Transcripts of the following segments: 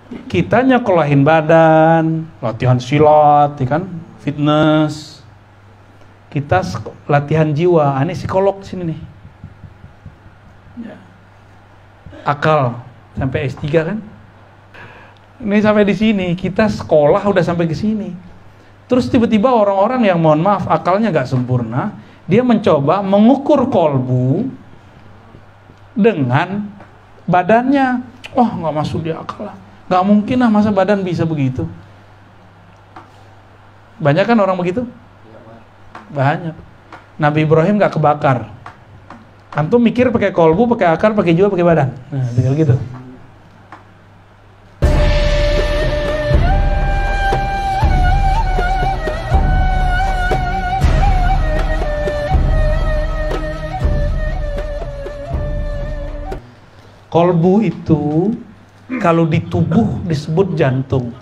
Kita nyekolahin badan, latihan silat, ya kan, fitness. Kita latihan jiwa. Ini psikolog sini nih. Ya. Akal sampai S3 kan? Ini sampai di sini, kita sekolah udah sampai ke sini. Terus tiba-tiba orang-orang yang mohon maaf akalnya gak sempurna, dia mencoba mengukur kolbu dengan badannya. Oh, gak masuk di akal lah. Gak mungkin lah masa badan bisa begitu. Banyak kan orang begitu? Banyak. Nabi Ibrahim gak kebakar. Antum mikir pakai kolbu, pakai akal, pakai jiwa, pakai badan. Nah, tinggal gitu. Kolbu itu kalau di tubuh disebut jantung.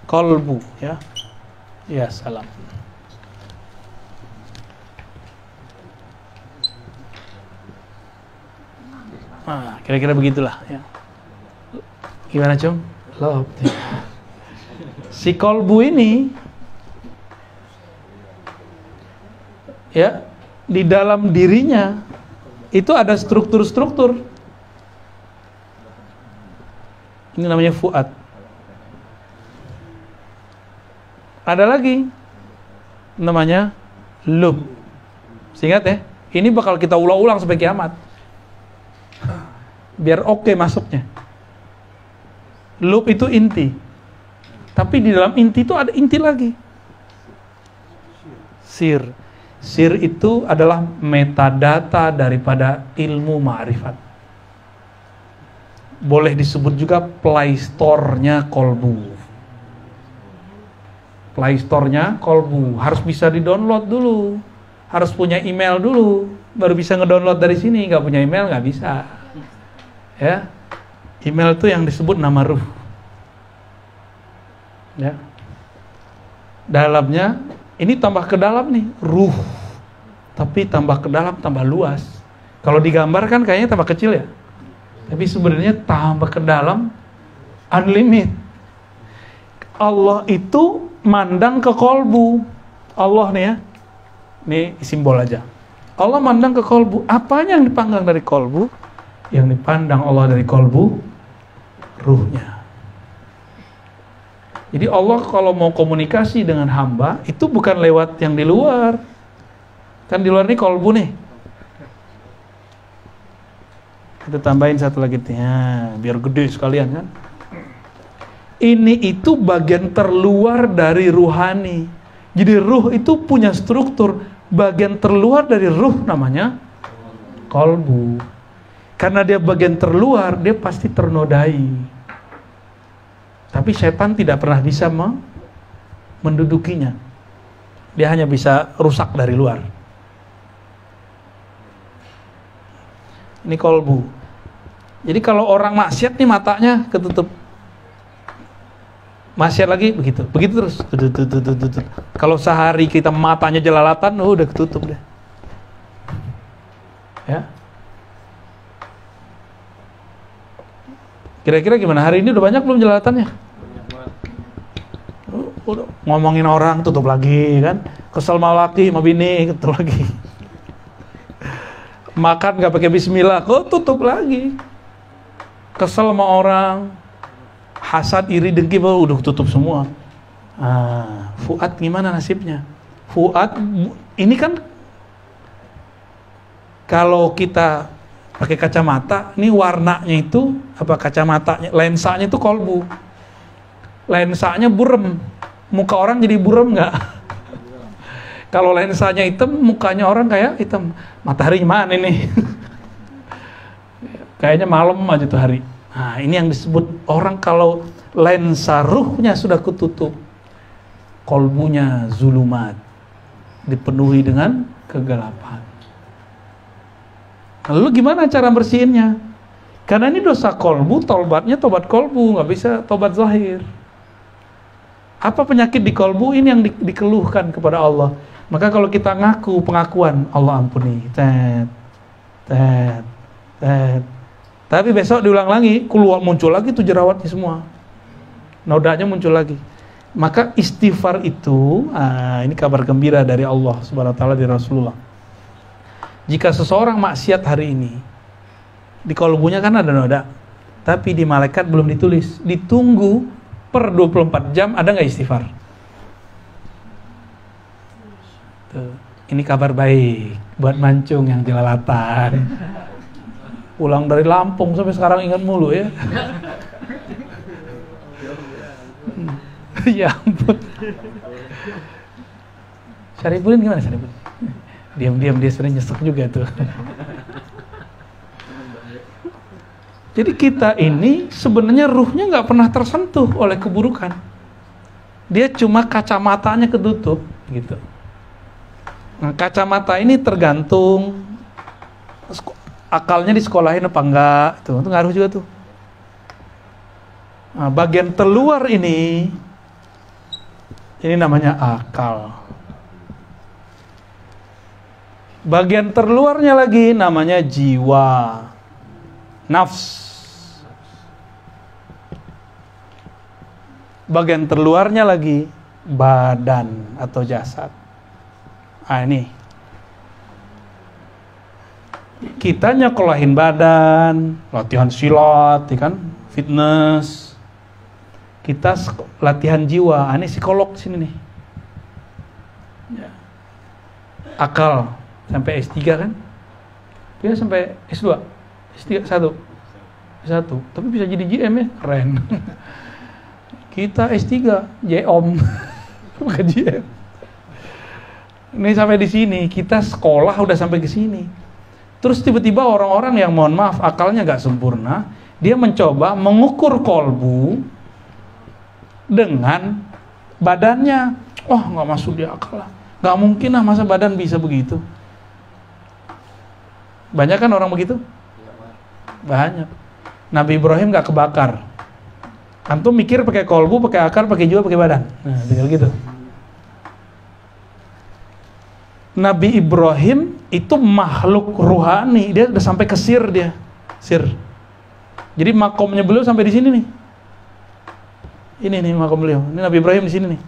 Kolbu ya. Ya, salam. Nah, kira-kira begitulah ya. Gimana, Cum? Loh. Si kolbu ini ya, di dalam dirinya itu ada struktur-struktur. Ini namanya fuad. Ada lagi namanya lub. Ingat ya, ini bakal kita ulang-ulang sampai kiamat. Biar oke masuknya. Lub itu inti. Tapi di dalam inti itu ada inti lagi. Sir. Sir itu adalah metadata daripada ilmu ma'rifat. Boleh disebut juga Play Store-nya kolbu. Play Store-nya kolbu. Harus bisa di-download dulu. Harus punya email dulu. Baru bisa ngedownload dari sini. Gak punya email gak bisa. Ya, email itu yang disebut nama ruh. Ya. Dalamnya ini tambah ke dalam nih, ruh. Tapi tambah ke dalam, tambah luas. Kalau digambar kan kayaknya tambah kecil ya. Tapi sebenarnya tambah ke dalam, unlimited. Allah itu mandang ke kolbu. Allah nih ya. Ini simbol aja. Allah mandang ke kolbu. Apanya yang dipandang dari kolbu? Yang dipandang Allah dari kolbu, ruhnya. Jadi Allah kalau mau komunikasi dengan hamba, itu bukan lewat yang di luar. Kan di luar ini kolbu nih. Kita tambahin satu lagi nih, ya, biar gede sekalian kan. Ini itu bagian terluar dari ruhani. Jadi ruh itu punya struktur. Bagian terluar dari ruh namanya kolbu. Karena dia bagian terluar, dia pasti ternodai. Tapi setan tidak pernah bisa mendudukinya. Dia hanya bisa rusak dari luar. Ini kolbu. Jadi kalau orang maksiat nih matanya ketutup. Maksiat lagi begitu. Begitu terus. Kalau sehari kita matanya jelalatan, udah ketutup deh. Ya. Kira-kira gimana? Hari ini udah banyak belum jelalatannya? Udah ngomongin orang tutup lagi kan? Kesel sama laki, sama bini tutup lagi. Makan gak pakai bismillah, kok tutup lagi. Kesel sama orang, hasad, iri, dengki, udah tutup semua. Fuad gimana nasibnya? Fuad ini kan kalau kita pakai kacamata, ini warnanya itu apa, kacamatanya, lensanya itu kolbu. Lensanya burem. Muka orang jadi burem nggak? Kalau lensanya hitam, mukanya orang kayak hitam. Matahari mana ini? Kayaknya malam aja tuh hari. Nah, ini yang disebut orang kalau lensa ruhnya sudah ketutup, kolbunya zulumat, dipenuhi dengan kegelapan. Lalu gimana cara bersihinnya? Karena ini dosa kolbu, tobatnya tobat kolbu, nggak bisa tobat zahir. Apa penyakit di kolbu? Ini yang dikeluhkan kepada Allah. Maka kalau kita ngaku pengakuan, Allah ampuni, tet, tet. Tapi besok diulang lagi, keluar muncul lagi tuh jerawatnya semua, nodanya muncul lagi. Maka istighfar itu, ini kabar gembira dari Allah Subhanahu Wa Taala dari Rasulullah. Jika seseorang maksiat hari ini, di kolbunya kan ada noda, tapi di malaikat belum ditulis, ditunggu per 24 jam ada nggak istighfar? Tuh. Ini kabar baik buat mancung yang jelalatan. Pulang dari Lampung sampai sekarang ingat mulu ya. Ya ampun. Syarifudin gimana Syarifudin? Diam-diam dia sering nyesek juga tuh. Jadi kita ini sebenarnya ruhnya nggak pernah tersentuh oleh keburukan. Dia cuma kacamatanya ketutup gitu. Nah, kacamata ini tergantung akalnya disekolahin apa enggak, itu ngaruh juga tuh. Nah, bagian terluar ini namanya akal. Bagian terluarnya lagi namanya jiwa, nafs. Bagian terluarnya lagi badan atau jasad. Ini kita nyekolahin badan, latihan silat, ya kan, fitness. Kita latihan jiwa. Ini psikolog sini nih. Ya. Akal sampai S3 kan? Dia sampai S2, S3 1. Tapi bisa jadi GM ya, keren. Kita S3, JOM, bukan GM. Ini sampai di sini, kita sekolah udah sampai ke sini. Terus tiba-tiba orang-orang yang mohon maaf akalnya gak sempurna, dia mencoba mengukur kolbu dengan badannya. Oh, nggak masuk di akal lah. Nggak mungkin lah masa badan bisa begitu. Banyak kan orang begitu? Banyak. Nabi Ibrahim nggak kebakar. Antum mikir pakai kolbu, pakai akal, pakai jiwa, pakai badan. Nah, tinggal gitu. Nabi Ibrahim itu makhluk ruhani, dia udah sampai ke sir dia. Sir. Jadi makomnya beliau sampai di sini nih. Ini nih makom beliau. Ini Nabi Ibrahim di sini nih.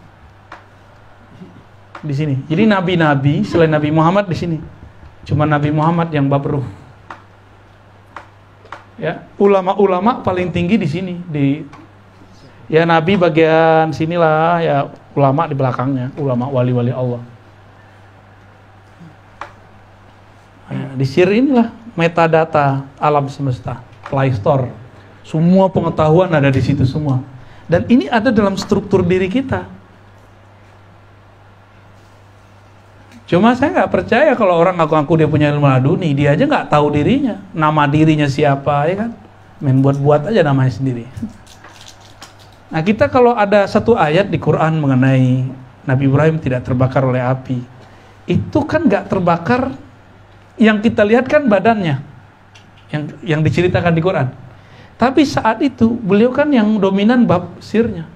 Di sini. Jadi nabi-nabi selain Nabi Muhammad di sini. Cuma Nabi Muhammad yang bab ruh. Ya, ulama-ulama paling tinggi di sini ya nabi bagian sinilah, ya ulama di belakangnya, ulama wali-wali Allah. Nah, di sir inilah metadata alam semesta, Play Store. Semua pengetahuan ada di situ semua. Dan ini ada dalam struktur diri kita. Cuma saya nggak percaya kalau orang ngaku-ngaku dia punya ilmu laduni, dia aja nggak tahu dirinya, nama dirinya siapa, ya kan? Main buat-buat aja namanya sendiri. Nah, kita kalau ada satu ayat di Quran mengenai Nabi Ibrahim tidak terbakar oleh api, itu kan nggak terbakar. Yang kita lihat kan badannya, yang diceritakan di Quran. Tapi saat itu beliau kan yang dominan bab sirnya.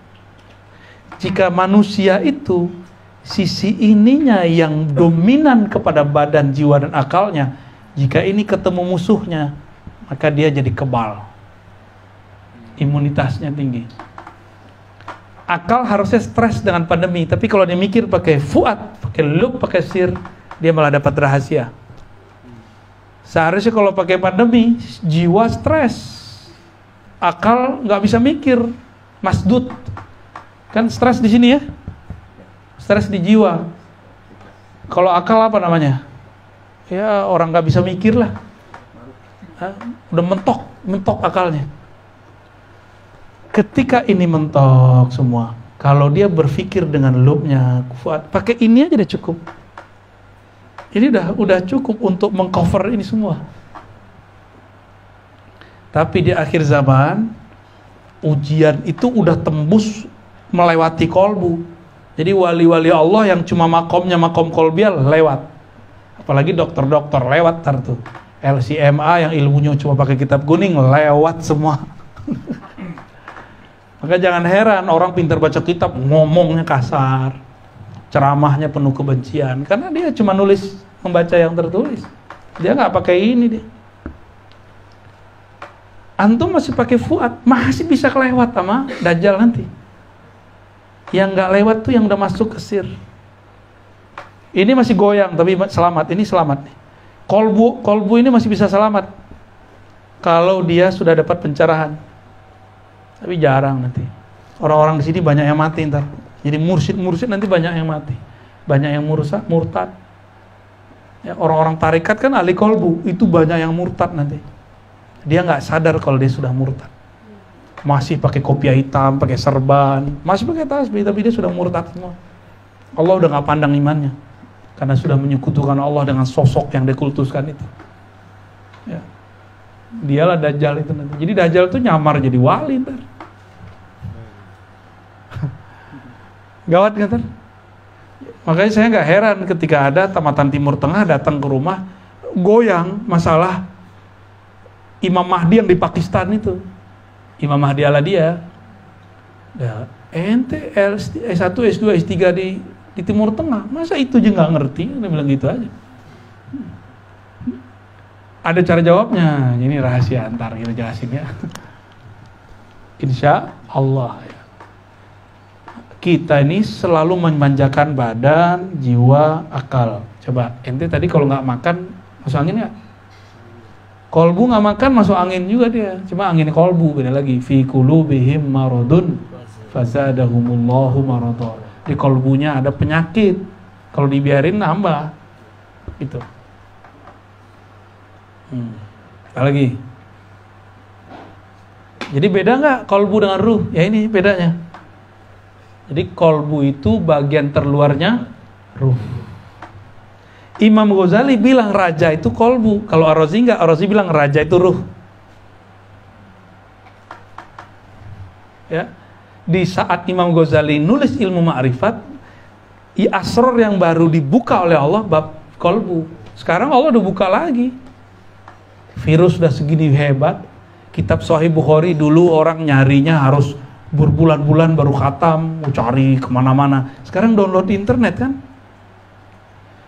Jika manusia itu sisi ininya yang dominan kepada badan, jiwa dan akalnya, jika ini ketemu musuhnya, maka dia jadi kebal. Imunitasnya tinggi. Akal harusnya stres dengan pandemi, tapi kalau dia mikir pakai fuad, pakai lub, pakai sir, dia malah dapat rahasia. Seharusnya kalau pakai pandemi, jiwa stres, akal nggak bisa mikir, masdud. Kan stres di sini ya, stres di jiwa. Kalau akal apa namanya? Ya orang nggak bisa mikir lah, udah mentok akalnya. Ketika ini mentok semua, kalau dia berpikir dengan lubnya, pakai ini aja udah cukup. Ini udah cukup untuk mengcover ini semua. Tapi di akhir zaman, ujian itu udah tembus melewati kolbu. Jadi wali-wali Allah yang cuma makomnya makom kolbial lewat. Apalagi dokter-dokter lewat tuh. LCMA yang ilmunya cuma pakai kitab kuning lewat semua. Maka jangan heran orang pintar baca kitab ngomongnya kasar, ceramahnya penuh kebencian, karena dia cuma membaca yang tertulis. Dia nggak pakai ini dia. Antum masih pakai fuad, masih bisa kelewat sama Dajjal nanti. Yang nggak lewat tuh yang udah masuk ke sir. Ini masih goyang tapi selamat. Ini selamat nih. Kolbu ini masih bisa selamat kalau dia sudah dapat pencerahan. Tapi jarang nanti. Orang-orang di sini banyak yang mati ntar. Jadi mursyid nanti banyak yang mati. Banyak yang murtad. Ya, orang-orang tarikat kan ahli kolbu, itu banyak yang murtad nanti. Dia nggak sadar kalau dia sudah murtad. Masih pakai kopiah hitam, pakai serban, masih pakai tasbih, tapi dia sudah murtad semua. Allah udah nggak pandang imannya, karena sudah menyekutukan Allah dengan sosok yang dikultuskan itu. Ya. Dialah Dajjal itu nanti. Jadi Dajjal itu nyamar jadi wali ntar. Gawat nggak ntar? Makanya saya nggak heran ketika ada tamatan Timur Tengah datang ke rumah, goyang masalah Imam Mahdi yang di Pakistan itu. Imam Mahdi ala dia. Ya, ente S1, S2, S3 di Timur Tengah. Masa itu aja nggak ngerti? Dia bilang gitu aja. Ada cara jawabnya. Ini rahasia, antar kita jelasin ya. Insya Allah ya. Kita ini selalu memanjakan badan, jiwa, akal. Coba, ente tadi kalau nggak makan masuk angin nggak? Kolbu nggak makan masuk angin juga dia, cuma angin kolbu beda lagi. Fi qulubihim maradun fazadahumullahu marada. Di kolbunya ada penyakit, kalau dibiarin nambah, gitu. Apa lagi? Jadi beda nggak kolbu dengan ruh? Ya ini bedanya. Jadi kolbu itu bagian terluarnya ruh. Imam Ghazali bilang raja itu kolbu. Kalau Ar-Razi enggak, Ar-Razi bilang raja itu ruh. Ya. Di saat Imam Ghazali nulis ilmu ma'rifat, asror yang baru dibuka oleh Allah bab kolbu. Sekarang Allah udah buka lagi. Virus udah segini hebat. Kitab Sahih Bukhari dulu orang nyarinya harus berbulan-bulan baru khatam, mau cari kemana-mana. Sekarang download di internet kan.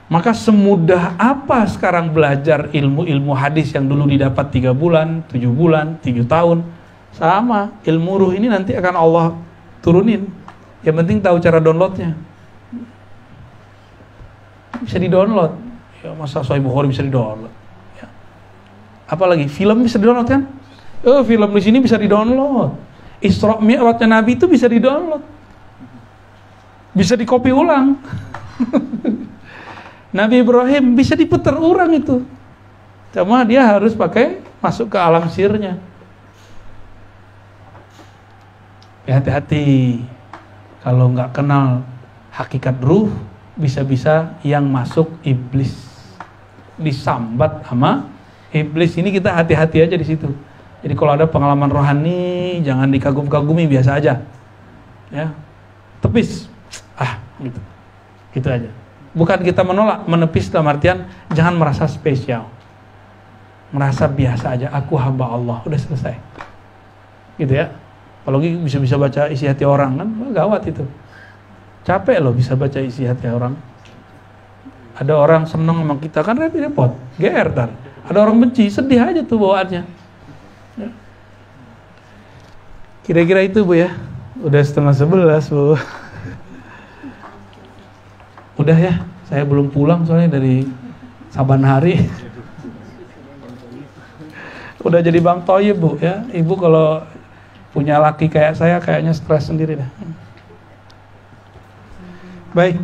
Maka semudah apa sekarang belajar ilmu-ilmu hadis yang dulu didapat 3 bulan, 7 bulan, 7 tahun. Sama, ilmu ruh ini nanti akan Allah turunin. Yang penting tahu cara downloadnya. Bisa di-download. Ya, masa Sahih Bukhari bisa di-download. Ya. Apalagi film bisa di-download kan? Film di sini bisa di-download. Isra Mi'rajnya Nabi itu bisa di-download. Bisa di-copy ulang. Nabi Ibrahim bisa diputar ulang itu. Cuma dia harus pakai masuk ke alam sirnya. Ya, hati-hati. Kalau nggak kenal hakikat ruh, bisa-bisa yang masuk iblis. Disambat sama iblis. Ini kita hati-hati aja di situ. Jadi kalau ada pengalaman rohani, jangan dikagum-kagumi, biasa aja. Ya. Tepis. Gitu. Gitu aja. Bukan kita menolak, menepis dalam artian jangan merasa spesial. Merasa biasa aja, aku hamba Allah, udah selesai. Gitu ya. Apalagi bisa baca isi hati orang kan, gawat itu. Capek loh bisa baca isi hati orang. Ada orang seneng sama kita kan repot, GR tar. Ada orang benci, sedih aja tuh bawaannya. Ya. Kira-kira itu Bu ya. Udah 10:30 Bu. Udah ya, saya belum pulang soalnya dari Saban Hari. Udah jadi Bang Toyib Bu ya. Ibu kalau punya laki kayak saya kayaknya stres sendiri dah. Baik,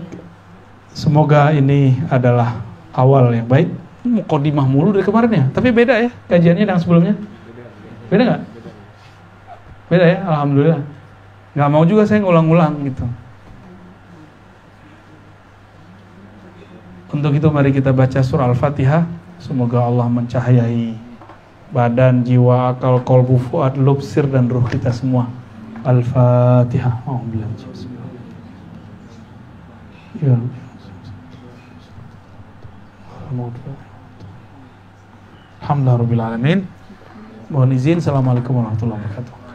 semoga ini adalah awal yang baik. Mukadimah mulu dari kemarin ya, tapi beda ya kajiannya dengan sebelumnya. Beda nggak? Beda ya, alhamdulillah. Nggak mau juga saya ngulang-ngulang gitu. Untuk itu mari kita baca surah Al-Fatihah. Semoga Allah mencahayai badan, jiwa, akal, qalbu, fuad, lub, sir dan ruh kita semua. Al-Fatihah. Ya. Alhamdulillah rabbil alamin. Mohon izin. Assalamualaikum warahmatullahi wabarakatuh.